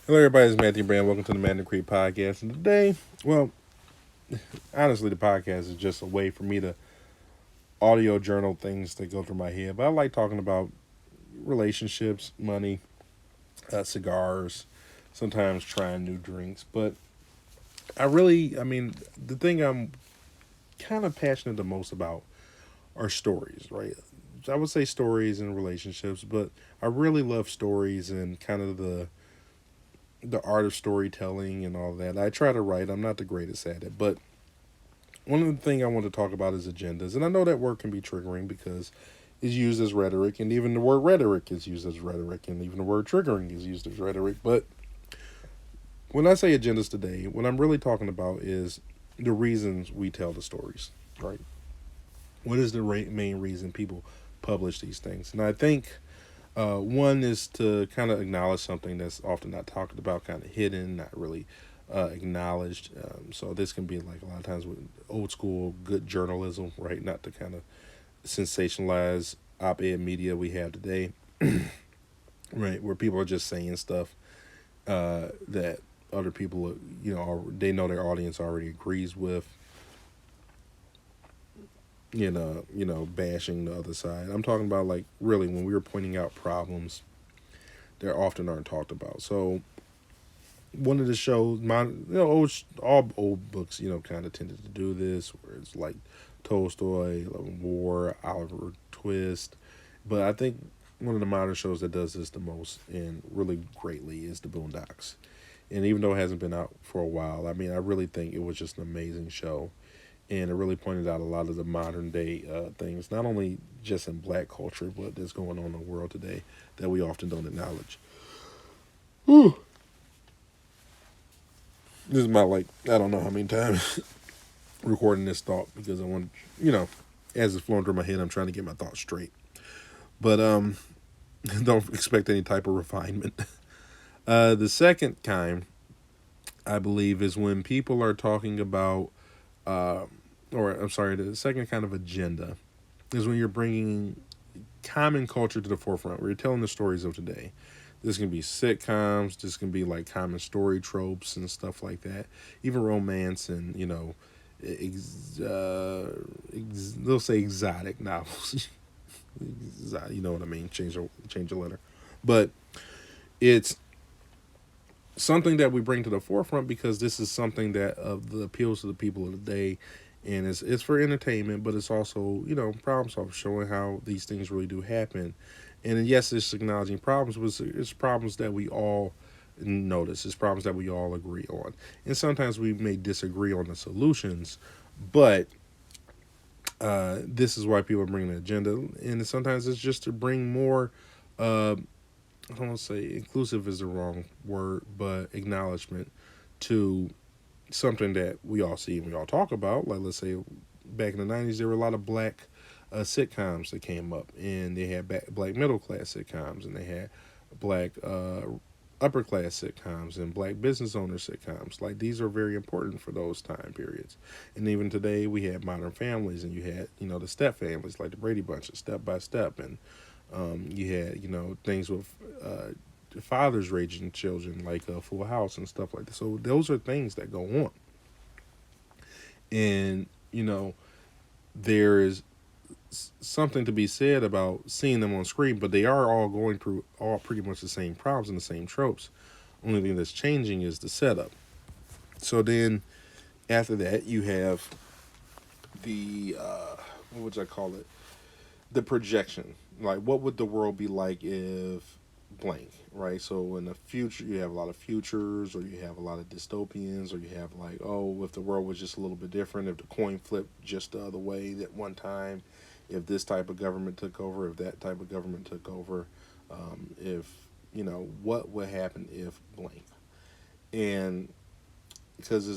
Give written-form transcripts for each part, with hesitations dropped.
Hello, everybody. It's Matthew Brand. Welcome to the Man Creek podcast. And today, well, honestly, the podcast is just a way for me to audio journal things that go through my head. But I like talking about relationships, money, cigars, sometimes trying new drinks. But the thing I'm kind of passionate the most about are stories, right? I would say stories and relationships, but I really love stories and kind of the art of storytelling and all that. I try to write. I'm not the greatest at it, but one of the things I want to talk about is agendas. And I know that word can be triggering because it's used as rhetoric, and even the word rhetoric is used as rhetoric, and even the word triggering is used as rhetoric. But when I say agendas today, what I'm really talking about is the reasons we tell the stories, right? What is the main reason people publish these things? And I think one is to kind of acknowledge something that's often not talked about, kind of hidden, not really acknowledged. So this can be like a lot of times with old school good journalism, right? Not the kind of sensationalized op-ed media we have today, right? Where people are just saying stuff that other people, they know their audience already agrees with. Bashing the other side. I'm talking about like really when we were pointing out problems that often aren't talked about. So one of the shows, all old books, kind of tended to do this, where it's like Tolstoy, Love and War, Oliver Twist. But I think one of the modern shows that does this the most and really greatly is The Boondocks. And even though it hasn't been out for a while, I mean, I really think it was just an amazing show. And it really pointed out a lot of the modern day things, not only just in black culture, but that's going on in the world today that we often don't acknowledge. Whew. This is my like I don't know how many times recording this thought because I want as it's flowing through my head, I'm trying to get my thoughts straight. But don't expect any type of refinement. The second kind, I believe, is when people are talking about, uh, or I'm sorry, the second kind of agenda is when you're bringing common culture to the forefront, where you're telling the stories of today. This can be sitcoms. This can be like common story tropes and stuff like that. Even romance and they'll say exotic novels. You know what I mean? Change a letter, but it's something that we bring to the forefront because this is something that the appeals to the people of the day, and it's for entertainment, but it's also problem solving, showing how these things really do happen, and yes, it's acknowledging problems, but it's problems that we all notice. It's problems that we all agree on, and sometimes we may disagree on the solutions, but this is why people bring an agenda, and sometimes it's just to bring more. I don't want to say inclusive is the wrong word, but acknowledgement to something that we all see and we all talk about. Like, let's say back in the 90s, there were a lot of black sitcoms that came up, and they had black middle class sitcoms, and they had black upper class sitcoms and black business owner sitcoms. Like, these are very important for those time periods. And even today, we had Modern Families, and you had, the step families, like the Brady Bunch, Step by Step, and you had, things with fathers raising children, like Full House and stuff like that. So those are things that go on, and there is something to be said about seeing them on screen, but they are all going through all pretty much the same problems and the same tropes. Only thing that's changing is the setup. So then after that, you have the what would I call it? The projection. Like, what would the world be like if blank, right? So in the future, you have a lot of futures, or you have a lot of dystopians, or you have like, oh, if the world was just a little bit different, if the coin flipped just the other way at one time, if this type of government took over, if that type of government took over, if what would happen if blank, and because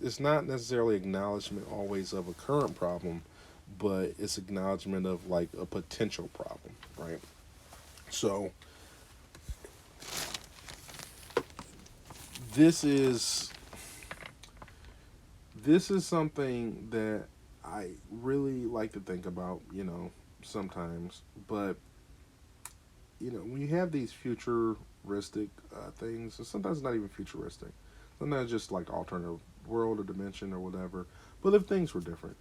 it's not necessarily acknowledgement always of a current problem, but it's acknowledgement of like a potential problem, right? So this is this is something that I really like to think about, sometimes. But when you have these future things. So sometimes not even futuristic. Sometimes just like alternative world or dimension or whatever. But if things were different,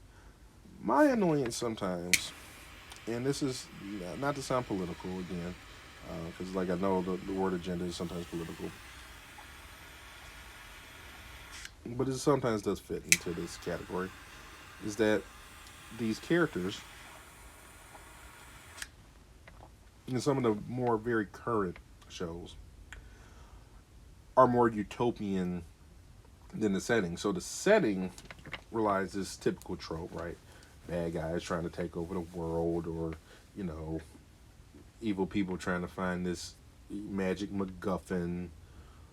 my annoyance sometimes, and this is not to sound political again, because like I know the word agenda is sometimes political, but it sometimes does fit into this category. Is that these characters in some of the more very current shows are more utopian than the setting. So the setting relies this typical trope, right? Bad guys trying to take over the world, or you know, evil people trying to find this magic MacGuffin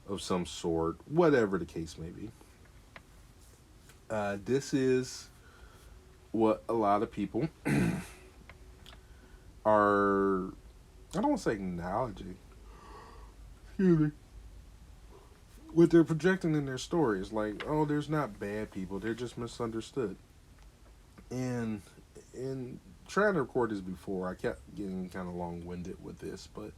of some sort, whatever the case may be. This is what a lot of people are. I don't want to say acknowledging. Excuse me. What they're projecting in their stories, like, oh, there's not bad people; they're just misunderstood. And in trying to record this before, I kept getting kind of long winded with this, but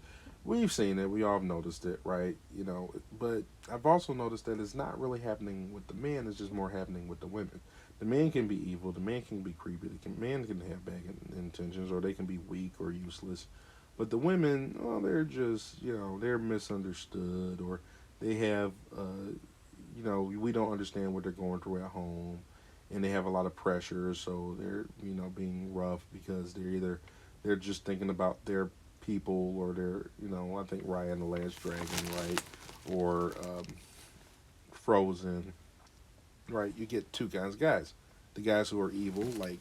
we've seen it. We all have noticed it, right? You know, but I've also noticed that it's not really happening with the men. It's just more happening with the women. The man can be evil. The man can be creepy. Man can have bad intentions, or they can be weak or useless. But the women, oh, they're just, they're misunderstood, or they have, we don't understand what they're going through at home, and they have a lot of pressure, so they're, being rough because they're just thinking about their people, or their, I think Raya and the Last Dragon, right, or Frozen, right. You get two kinds of guys: the guys who are evil, like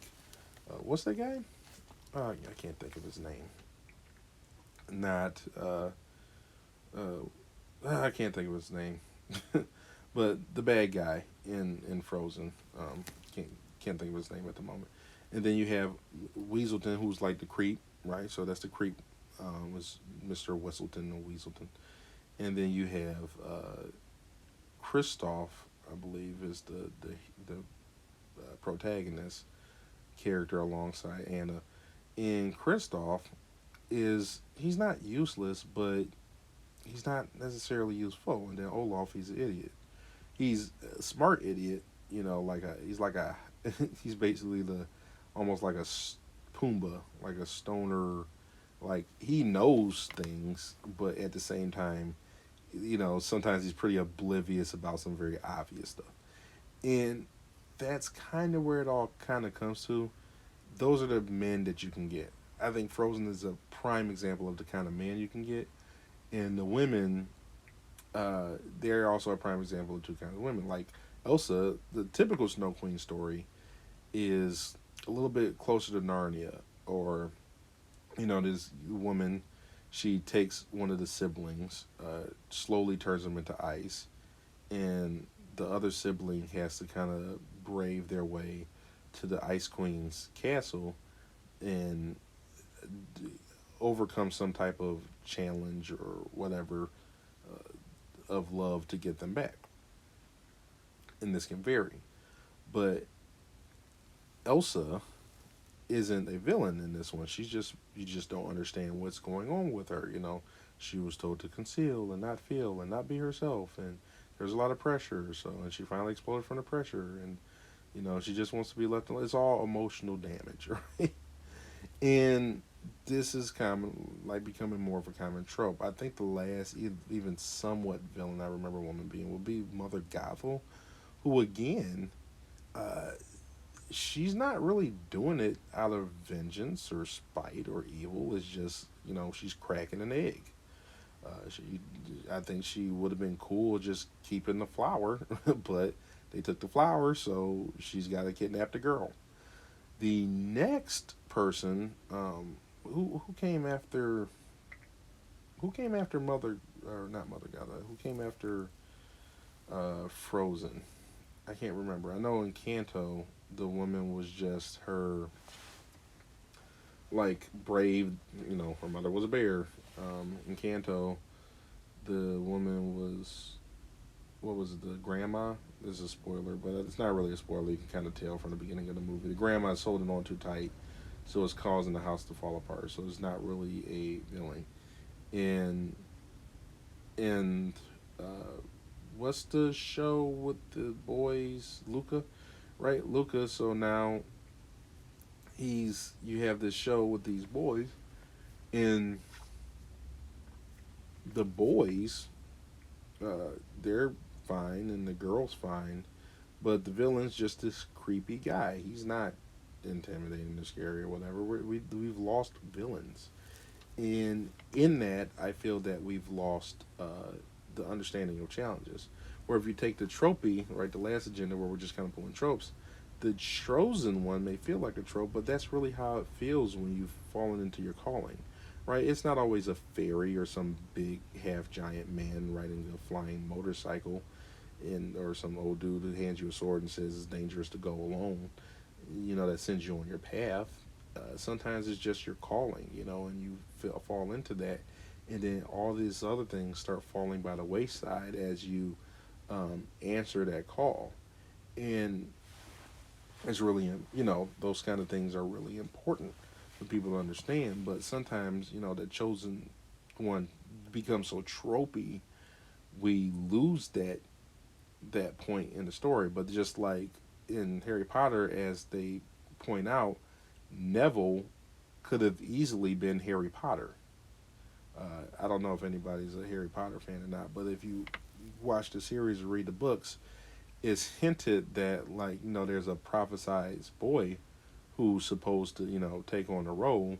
what's that guy? I can't think of his name. Not I can't think of his name, but the bad guy in Frozen. Can't can't think of his name at the moment. And then you have Weaselton, who's like the creep, right? So that's the creep. Was Mr. Whistleton or Weaselton, and then you have Kristoff, I believe, is the protagonist character alongside Anna. And Kristoff is he's not useless, but he's not necessarily useful. And then Olaf, he's an idiot. He's a smart idiot. He's like a he's basically the almost like a Pumbaa, like a stoner. Like he knows things, but at the same time, sometimes he's pretty oblivious about some very obvious stuff. And that's kind of where it all kind of comes to. Those are the men that you can get. I think Frozen is a prime example of the kind of man you can get, and the women, they're also a prime example of two kinds of women. Like Elsa, the typical Snow Queen story is a little bit closer to Narnia, or this woman, she takes one of the siblings, slowly turns them into ice, and the other sibling has to kind of brave their way to the Ice Queen's castle and overcome some type of challenge or whatever of love to get them back. And this can vary. But Elsa isn't a villain in this one. You just don't understand what's going on with her. She was told to conceal and not feel and not be herself, and there's a lot of pressure. So, and she finally exploded from the pressure, and she just wants to be left alone. It's all emotional damage, right? And this is common, like becoming more of a common trope. I think the last, even somewhat villain I remember a woman being would be Mother Gothel, who again, uh, she's not really doing it out of vengeance or spite or evil. It's just she's cracking an egg. She, I think she would have been cool just keeping the flower, but they took the flower, so she's got to kidnap the girl. The next person, who came after Mother, or not Mother God, who came after Frozen? I can't remember. I know in Kanto the woman was just her, like, brave. Her mother was a bear. In Kanto, the woman was, what was it, the grandma? This is a spoiler, but it's not really a spoiler. You can kind of tell from the beginning of the movie. The grandma's holding on too tight, so it's causing the house to fall apart. So it's not really a villain. And And what's the show with the boys? Luca, right? Luca. So now you have this show with these boys, and the boys, they're fine, and the girl's fine, but the villain's just this creepy guy. He's not intimidating or scary or whatever. We've lost villains, and in that, I feel that we've lost the understanding of challenges. Where if you take the tropey, right, the last agenda, where we're just kind of pulling tropes, the chosen one may feel like a trope, but that's really how it feels when you've fallen into your calling, right? It's not always a fairy or some big half giant man riding a flying motorcycle, or some old dude who hands you a sword and says it's dangerous to go alone, that sends you on your path. Sometimes it's just your calling, and you fall into that, and then all these other things start falling by the wayside as you answer that call. And it's really, those kind of things are really important for people to understand. But sometimes, the chosen one becomes so tropey, we lose that point in the story. But just like in Harry Potter, as they point out, Neville could have easily been Harry Potter. I don't know if anybody's a Harry Potter fan or not, but if you watch the series or read the books, it's hinted that, like, there's a prophesized boy who's supposed to take on the role,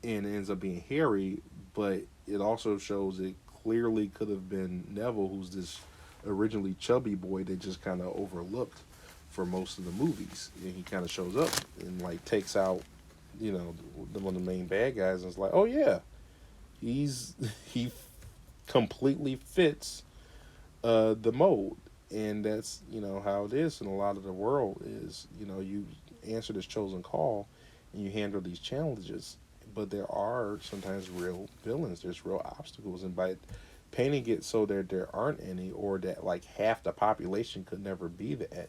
and it ends up being Harry. But it also shows it clearly could have been Neville, who's this originally chubby boy that just kind of overlooked for most of the movies, and he kind of shows up and like takes out one of the main bad guys, and it's like, oh yeah, he's he completely fits the mold. And that's how it is in a lot of the world is, you answer this chosen call and you handle these challenges, but there are sometimes real villains, there's real obstacles, and by painting it so that there aren't any, or that like half the population could never be that,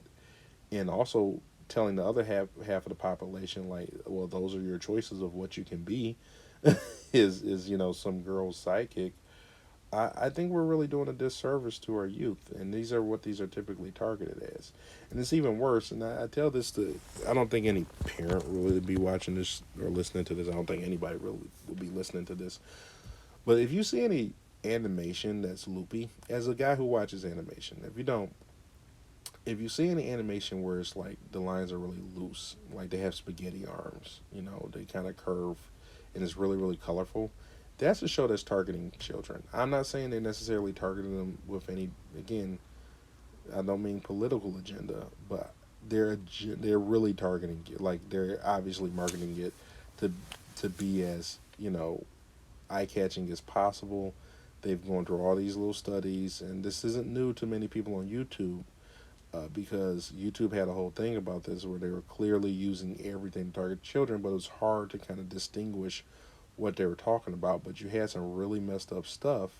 and also telling the other half of the population, like, well, those are your choices of what you can be, is some girl's sidekick. I think we're really doing a disservice to our youth, and these are typically targeted as. And it's even worse. And I tell this to, I don't think any parent really would be watching this or listening to this. I don't think anybody really will be listening to this. But if you see any animation that's loopy, as a guy who watches animation, if you see any animation where it's like the lines are really loose, like they have spaghetti arms, they kind of curve, and it's really really colorful, that's a show that's targeting children. I'm not saying they're necessarily targeting them with any, again, I don't mean political agenda, but they're really targeting it. Like they're obviously marketing it to be as eye catching as possible. They've gone through all these little studies, and this isn't new to many people on YouTube, because YouTube had a whole thing about this where they were clearly using everything to target children, but it was hard to kind of distinguish what they were talking about. But you had some really messed up stuff,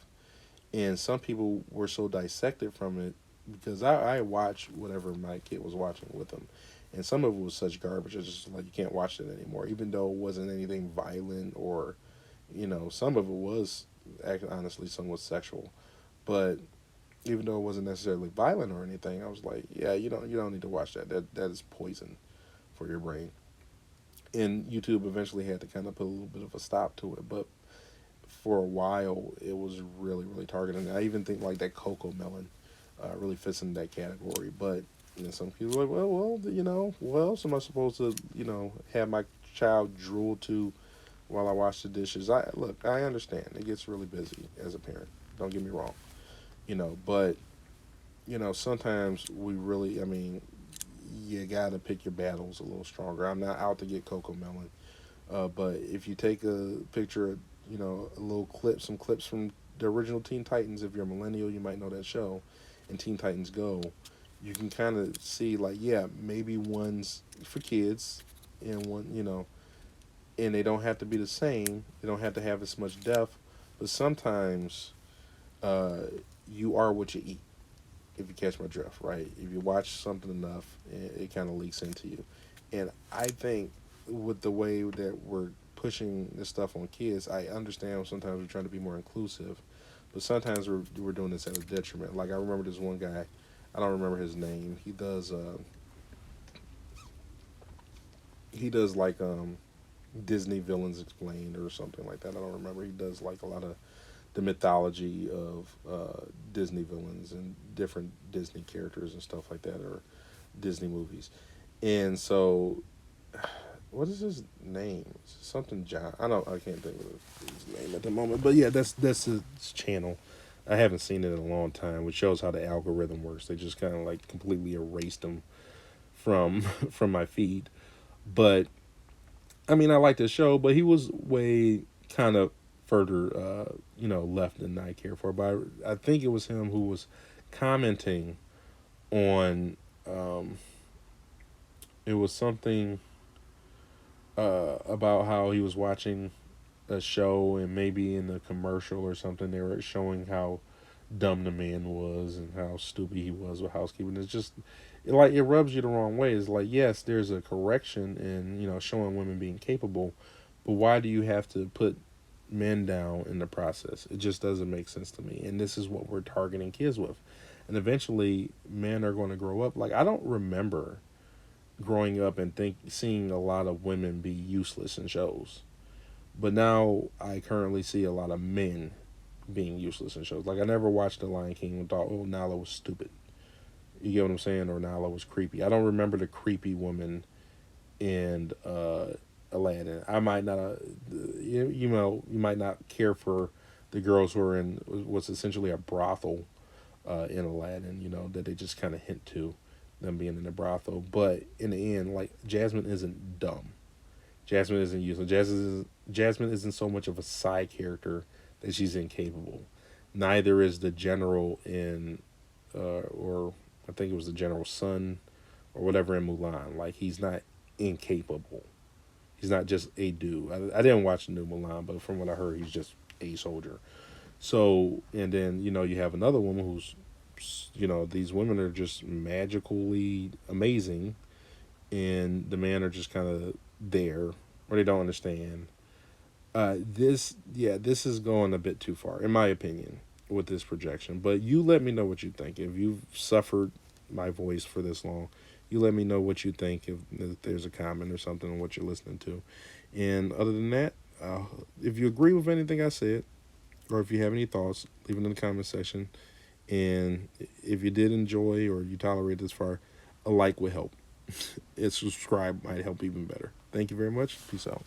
and some people were so dissected from it, because I watched whatever my kid was watching with them, and some of it was such garbage. It's just like you can't watch it anymore, even though it wasn't anything violent, or some of it was honestly somewhat sexual, but even though it wasn't necessarily violent or anything, I was like, yeah, you don't need to watch that. That is poison for your brain. And YouTube eventually had to kind of put a little bit of a stop to it, but for a while it was really really targeted. And I even think like that Coco Melon really fits in that category. But some people are like, what else am I supposed to have my child drool to while I wash the dishes? I understand it gets really busy as a parent. Don't get me wrong, but sometimes we really, I mean, you gotta pick your battles a little stronger. I'm not out to get Coco Melon, but if you take a picture, a little clip, some clips from the original Teen Titans. If you're a millennial, you might know that show, and Teen Titans Go. You can kind of see, like, yeah, maybe one's for kids, and one, and they don't have to be the same. They don't have to have as much depth, but sometimes uh, you are what you eat, if you catch my drift, right? If you watch something enough, it kind of leaks into you. And I think with the way that we're pushing this stuff on kids, I understand sometimes we're trying to be more inclusive, but sometimes we're doing this at a detriment. Like I remember this one guy, I don't remember his name. He does like Disney villains explained or something like that. I don't remember. He does like a lot of the mythology of Disney villains and different Disney characters and stuff like that, or Disney movies. And so, what is his name? Something John. I can't think of his name at the moment. But yeah, that's his channel. I haven't seen it in a long time, which shows how the algorithm works. They just kind of like completely erased them from from my feed. But I mean, I like the show, but he was way kind of further, left than I care for. But I think it was him who was commenting on. It was something about how he was watching a show, and maybe in the commercial or something, they were showing how dumb the man was and how stupid he was with housekeeping. It's just it rubs you the wrong way. It's like, yes, there's a correction in showing women being capable, but why do you have to put men down in the process? It just doesn't make sense to me. And this is what we're targeting kids with. And eventually men are going to grow up. Like, I don't remember growing up and seeing a lot of women be useless in shows. But now I currently see a lot of men being useless in shows. Like, I never watched The Lion King and thought, oh, Nala was stupid. You get what I'm saying? Or Nala was creepy. I don't remember the creepy woman in Aladdin. I might not, you might not care for the girls who are in what's essentially a brothel in Aladdin. That they just kind of hint to them being in a brothel. But in the end, like, Jasmine isn't dumb. Jasmine isn't useless. Jasmine isn't so much of a side character that she's incapable. Neither is the general in, or I think it was the general's son, or whatever in Mulan. Like, he's not incapable. He's not just a dude. I didn't watch the new Mulan, but from what I heard, he's just a soldier. So, and then you have another woman who's, these women are just magically amazing, and the men are just kind of there, or they don't understand. This is going a bit too far, in my opinion, with this projection. But you let me know what you think. If you've suffered my voice for this long, you let me know what you think, if there's a comment or something on what you're listening to. And other than that, if you agree with anything I said, or if you have any thoughts, leave it in the comment section. And if you did enjoy or you tolerate this far, a like would help. And subscribe might help even better. Thank you very much. Peace out.